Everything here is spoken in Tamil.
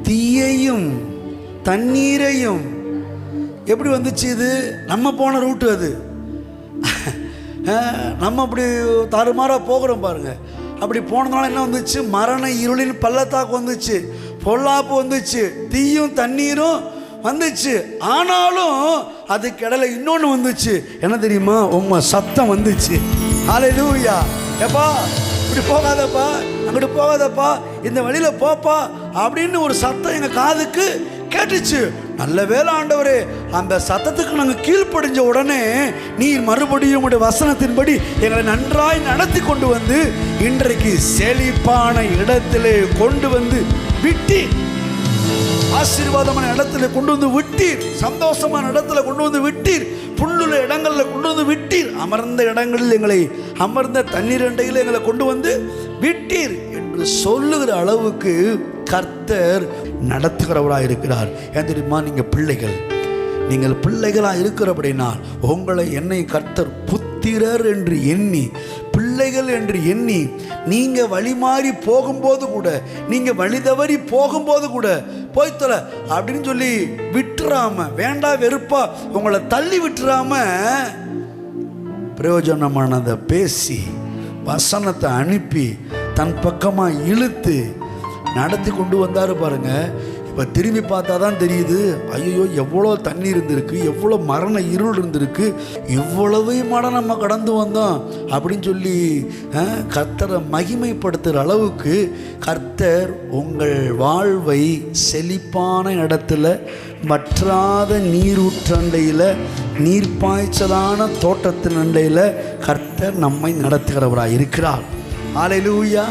தீயையும் தண்ணீரையும். எப்படி வந்துச்சு இது? நம்ம போன ரூட்டு அது. நம்ம அப்படி தாறுமாறாக போகிறோம் பாருங்க. அப்படி போனதுனால என்ன வந்துச்சு? மரண இருளின் பள்ளத்தாக்கு வந்துச்சு, பொல்லாப்பு வந்துச்சு, தீயும் தண்ணீரும் வந்துச்சு. ஆனாலும் அதுக்கு இடையில இன்னொன்று வந்துச்சு. என்ன தெரியுமா? உங்க சத்தம் வந்துச்சு. ஹல்லேலூயா. எப்பா இப்படி போகாதப்பா, அங்கிட்டு போகாதப்பா, இந்த வழியில் போப்பா அப்படின்னு ஒரு சத்தம் எங்கள் காதுக்கு கேட்டுச்சு. நல்ல வேளை ஆண்டவரே, அந்த சத்தத்துக்கு நாங்கள் கீழ்ப்படிஞ்ச உடனே நீர் மறுபடியும் உடைய வசனத்தின்படி எங்களை நன்றாய் நடத்தி கொண்டு வந்து இன்றைக்கு செழிப்பான இடத்திலே கொண்டு வந்து விட்டீர். ஆசீர்வாதமான இடத்துல கொண்டு வந்து விட்டீர். சந்தோஷமான இடத்துல கொண்டு வந்து விட்டீர். புல்லுள்ள இடங்களில் கொண்டு வந்து விட்டீர். அமர்ந்த இடங்களில் எங்களை, அமர்ந்த தண்ணீர் அண்டையில் எங்களை கொண்டு வந்து விட்டீர் என்று சொல்லுகிற அளவுக்கு கர்த்தர் நடத்துகிறவராக இருக்கிறார். ஏன் தெரியுமா? நீங்கள் பிள்ளைகள், நீங்கள் பிள்ளைகளாக இருக்கிறபடினால் உங்களை என்னை கர்த்தர் புத்திரர் என்று எண்ணி, பிள்ளைகள் என்று எண்ணி, நீங்கள் வழி மாறி போகும்போது கூட, நீங்கள் வழி தவறி போகும்போது கூட போய்த்தல அப்படின்னு சொல்லி விட்டுறாம, வேண்டா வெறுப்பா உங்களை தள்ளி விட்டுறாம, பிரயோஜனமானதை பேசி வசனத்தை அனுப்பி தன் பக்கமாக இழுத்து நடத்தி கொண்டு வந்தார் பாருங்க. இப்போ திரும்பி பார்த்தா தான் தெரியுது, ஐயோ எவ்வளோ தண்ணி இருந்திருக்கு, எவ்வளோ மரண இருள் இருந்திருக்கு, இவ்வளவையும் நம்ம கடந்து வந்தோம் அப்படின்னு சொல்லி கர்த்தரை மகிமைப்படுத்துகிற அளவுக்கு கர்த்தர் உங்கள் வாழ்வை செழிப்பான இடத்துல, வற்றாத நீரூற்றண்டையில், நீர்ப்பாய்ச்சலான தோட்டத்தின் அண்டையில் கர்த்தர் நம்மை நடத்துகிறவராக இருக்கிறார். ஹல்லேலூயா.